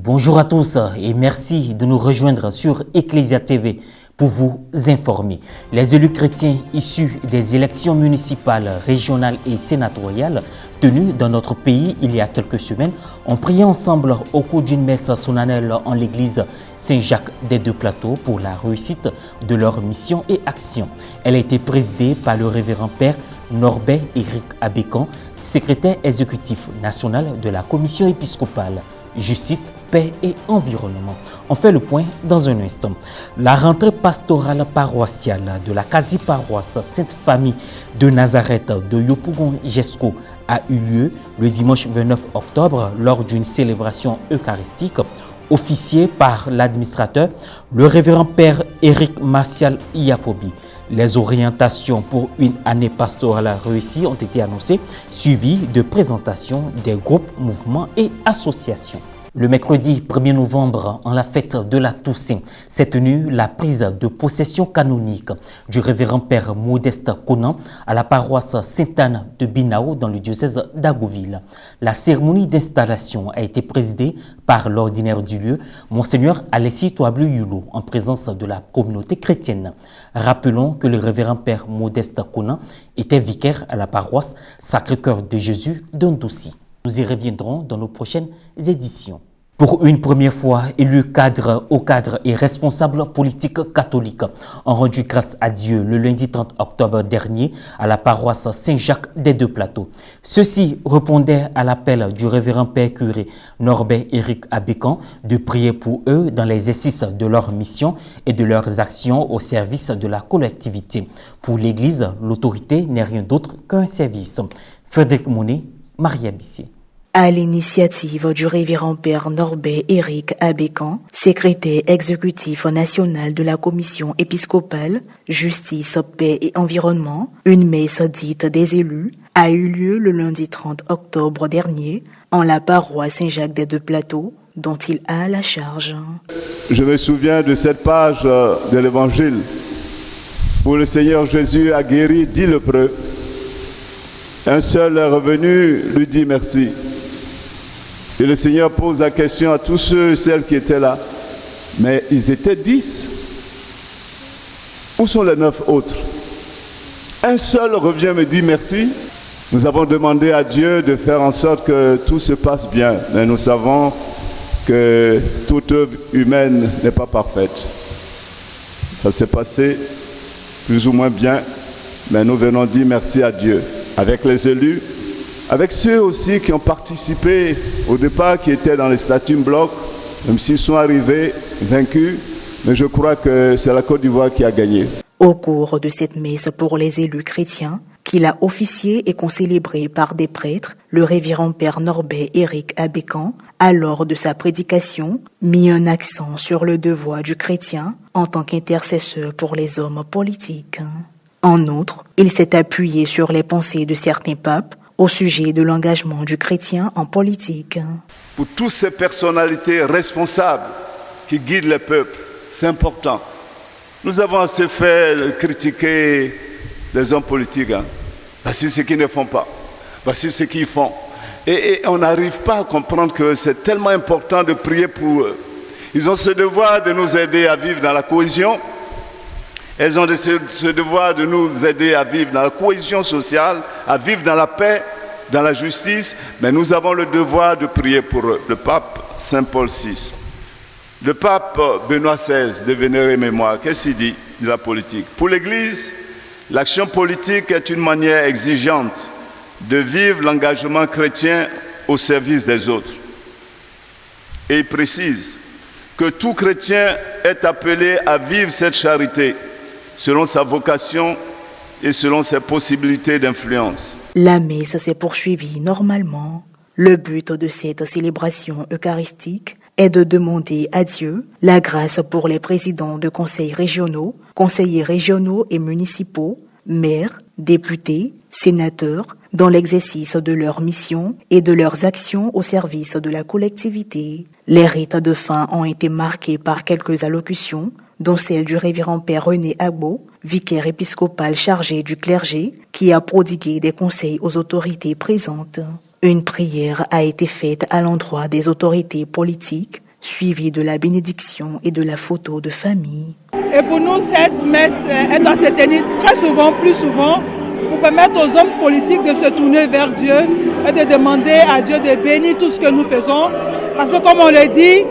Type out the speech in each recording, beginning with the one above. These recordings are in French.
Bonjour à tous et merci de nous rejoindre sur Ecclesia TV pour vous informer. Les élus chrétiens issus des élections municipales, régionales et sénatoriales tenues dans notre pays il y a quelques semaines ont prié ensemble au cours d'une messe solennelle en l'église Saint-Jacques des Deux-Plateaux pour la réussite de leur mission et action. Elle a été présidée par le révérend père Norbert Éric Abécan, secrétaire exécutif national de la commission épiscopale Justice, paix et environnement. On fait le point dans un instant. La rentrée pastorale paroissiale de la quasi-paroisse Sainte-Famille de Nazareth de Yopougon-Jesco a eu lieu le dimanche 29 octobre lors d'une célébration eucharistique officiée par l'administrateur, le révérend père Éric Martial Iapobi. Les orientations pour une année pastorale réussie ont été annoncées, suivies de présentations des groupes, mouvements et associations. Le mercredi 1er novembre, en la fête de la Toussaint, s'est tenue la prise de possession canonique du révérend père Modeste Conan à la paroisse Sainte-Anne de Binao dans le diocèse d'Agoville. La cérémonie d'installation a été présidée par l'ordinaire du lieu, Monseigneur Alessi Touablu Yulo, en présence de la communauté chrétienne. Rappelons que le révérend père Modeste Conan était vicaire à la paroisse Sacré-Cœur de Jésus d'Ondossi. Nous y reviendrons dans nos prochaines éditions. Pour une première fois, élus cadres, hauts cadres et responsables politiques catholiques ont rendu grâce à Dieu le lundi 30 octobre dernier à la paroisse Saint-Jacques des Deux-Plateaux. Ceux-ci répondaient à l'appel du révérend père curé Norbert Éric Abécan de prier pour eux dans l'exercice de leur mission et de leurs actions au service de la collectivité. Pour l'Église, l'autorité n'est rien d'autre qu'un service. Frédéric Monet, Maria Bissier. À l'initiative du révérend père Norbert Éric Abécan, secrétaire exécutif national de la commission épiscopale Justice, paix et environnement, une messe dite des élus a eu lieu le lundi 30 octobre dernier en la paroisse Saint-Jacques des Deux-Plateaux, dont il a la charge. Je me souviens de cette page de l'Évangile où le Seigneur Jésus a guéri 10 lépreux. Un seul est revenu, lui dit merci. Et le Seigneur pose la question à tous ceux et celles qui étaient là. Mais ils étaient 10. Où sont les 9 autres? Un seul revient me dit merci. Nous avons demandé à Dieu de faire en sorte que tout se passe bien. Mais nous savons que toute œuvre humaine n'est pas parfaite. Ça s'est passé plus ou moins bien. Mais nous venons dire merci à Dieu. Avec les élus, avec ceux aussi qui ont participé au départ, qui étaient dans les statuts blocs, même s'ils sont arrivés vaincus, mais je crois que c'est la Côte d'Ivoire qui a gagné. Au cours de cette messe pour les élus chrétiens, qu'il a officié et concélébré par des prêtres, le révérend père Norbert Éric Abécan, a lors de sa prédication, mis un accent sur le devoir du chrétien en tant qu'intercesseur pour les hommes politiques. En outre, il s'est appuyé sur les pensées de certains papes au sujet de l'engagement du chrétien en politique. Pour toutes ces personnalités responsables qui guident le peuple, c'est important. Nous avons assez fait critiquer les hommes politiques. Voici ce qu'ils ne font pas. Voici ce qu'ils font. Et on n'arrive pas à comprendre que c'est tellement important de prier pour eux. Ils ont ce devoir de nous aider à vivre dans la cohésion. Elles ont ce devoir de nous aider à vivre dans la cohésion sociale, à vivre dans la paix, dans la justice, mais nous avons le devoir de prier pour eux. Le pape Saint Paul VI, le pape Benoît XVI, de vénérée mémoire, qu'est-ce qu'il dit de la politique? Pour l'Église, l'action politique est une manière exigeante de vivre l'engagement chrétien au service des autres. Et il précise que tout chrétien est appelé à vivre cette charité, selon sa vocation et selon ses possibilités d'influence. La messe s'est poursuivie normalement. Le but de cette célébration eucharistique est de demander à Dieu la grâce pour les présidents de conseils régionaux, conseillers régionaux et municipaux, maires, députés, sénateurs, dans l'exercice de leur mission et de leurs actions au service de la collectivité. Les rites de fin ont été marqués par quelques allocutions, dont celle du révérend père René Agbo, vicaire épiscopal chargé du clergé, qui a prodigué des conseils aux autorités présentes. Une prière a été faite à l'endroit des autorités politiques suivi de la bénédiction et de la photo de famille. Et pour nous, cette messe, elle doit se tenir très souvent, plus souvent, pour permettre aux hommes politiques de se tourner vers Dieu et de demander à Dieu de bénir tout ce que nous faisons. Parce que comme on le dit,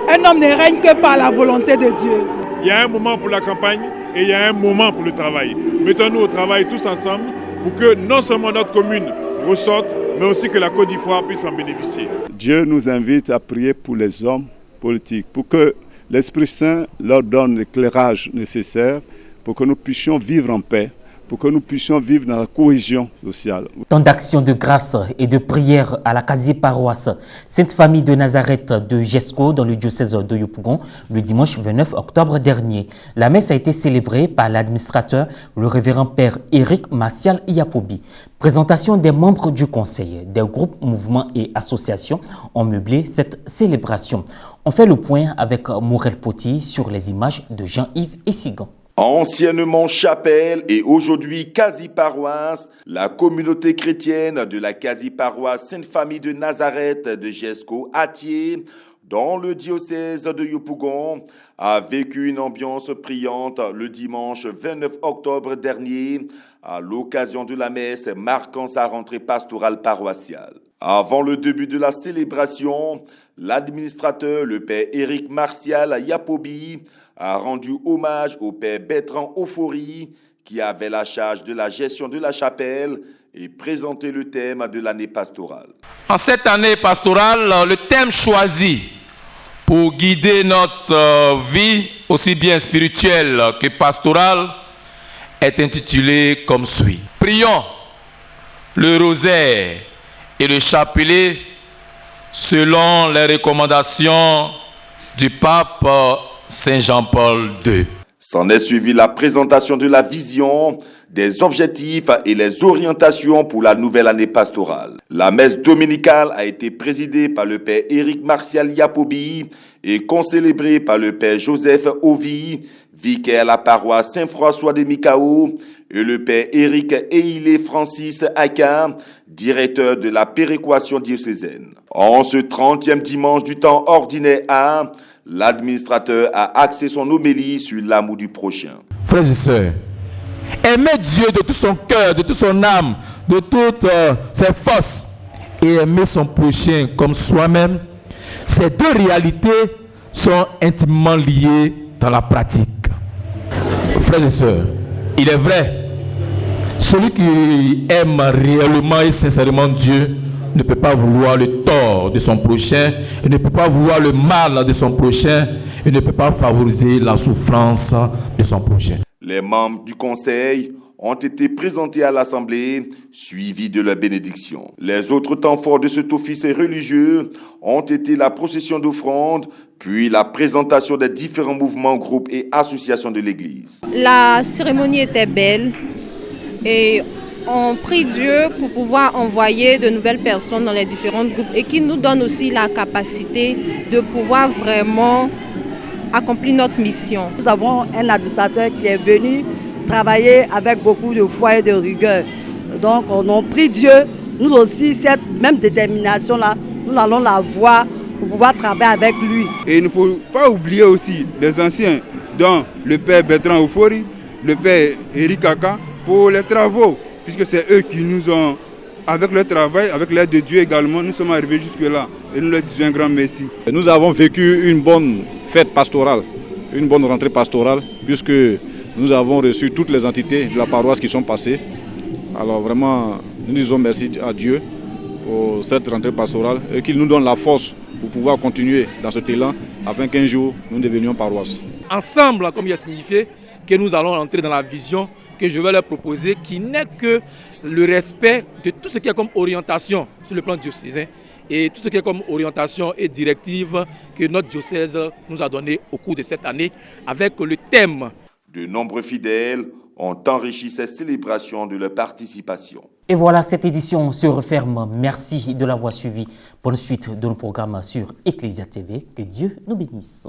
un homme ne règne que par la volonté de Dieu. Il y a un moment pour la campagne et il y a un moment pour le travail. Mettons-nous au travail tous ensemble pour que non seulement notre commune ressorte, mais aussi que la Côte d'Ivoire puisse en bénéficier. Dieu nous invite à prier pour les hommes politiques, pour que l'Esprit Saint leur donne l'éclairage nécessaire pour que nous puissions vivre en paix, pour que nous puissions vivre dans la cohésion sociale. Tant d'actions de grâce et de prière à la quasi-paroisse Sainte-Famille de Nazareth de Jesco dans le diocèse de Yopougon le dimanche 29 octobre dernier. La messe a été célébrée par l'administrateur, le révérend père Éric Martial Yapobi. Présentation des membres du conseil, des groupes, mouvements et associations ont meublé cette célébration. On fait le point avec Morel Poti sur les images de Jean-Yves Essigan. Anciennement chapelle et aujourd'hui quasi-paroisse, la communauté chrétienne de la quasi-paroisse Sainte-Famille de Nazareth de Jesco-Atier, dans le diocèse de Yopougon, a vécu une ambiance priante le dimanche 29 octobre dernier à l'occasion de la messe marquant sa rentrée pastorale paroissiale. Avant le début de la célébration, l'administrateur, le père Éric Martial Yapobi, a rendu hommage au père Bertrand Ofori, qui avait la charge de la gestion de la chapelle et présenté le thème de l'année pastorale. En cette année pastorale, le thème choisi pour guider notre vie, aussi bien spirituelle que pastorale, est intitulé comme suit. Prions le rosaire et le chapelet selon les recommandations du pape Saint Jean-Paul II. S'en est suivi la présentation de la vision, des objectifs et les orientations pour la nouvelle année pastorale. La messe dominicale a été présidée par le père Éric Martial Yapobi et concélébrée par le père Joseph Ovi, vicaire à la paroisse Saint-François de Mikao, et le père Éric Eilé Francis Aka, directeur de la péréquation diocésaine. En ce 30e dimanche du temps ordinaire A, l'administrateur a axé son homélie sur l'amour du prochain. Frères et sœurs, aimer Dieu de tout son cœur, de toute son âme, de toutes ses forces et aimer son prochain comme soi-même, ces deux réalités sont intimement liées dans la pratique. Frères et sœurs, il est vrai, celui qui aime réellement et sincèrement Dieu ne peut pas vouloir le tort de son prochain, il ne peut pas vouloir le mal de son prochain, il ne peut pas favoriser la souffrance de son prochain. Les membres du conseil ont été présentés à l'Assemblée, suivis de leur bénédiction. Les autres temps forts de cet office religieux ont été la procession d'offrandes, puis la présentation des différents mouvements, groupes et associations de l'Église. La cérémonie était belle et on prie Dieu pour pouvoir envoyer de nouvelles personnes dans les différents groupes et qui nous donne aussi la capacité de pouvoir vraiment accomplir notre mission. Nous avons un administrateur qui est venu travailler avec beaucoup de foi et de rigueur. Donc on prie Dieu, nous aussi, cette même détermination-là, nous allons la voir pour pouvoir travailler avec lui. Et il ne faut pas oublier aussi les anciens, dont le père Bertrand Ofori, le père Éric Aka, pour les travaux, puisque c'est eux qui nous ont, avec leur travail, avec l'aide de Dieu également, nous sommes arrivés jusque-là. Et nous leur disons un grand merci. Nous avons vécu une bonne fête pastorale, une bonne rentrée pastorale, puisque nous avons reçu toutes les entités de la paroisse qui sont passées. Alors vraiment, nous disons merci à Dieu pour cette rentrée pastorale et qu'il nous donne la force pour pouvoir continuer dans cet élan afin qu'un jour nous devenions paroisse. Ensemble, comme il a signifié que nous allons entrer dans la vision que je vais leur proposer, qui n'est que le respect de tout ce qui est comme orientation sur le plan diocésain et tout ce qui est comme orientation et directive que notre diocèse nous a donné au cours de cette année avec le thème. De nombreux fidèles ont enrichi ces célébrations de leur participation. Et voilà, cette édition se referme. Merci de l'avoir suivi. Bonne suite de nos programmes sur Ecclesia TV. Que Dieu nous bénisse.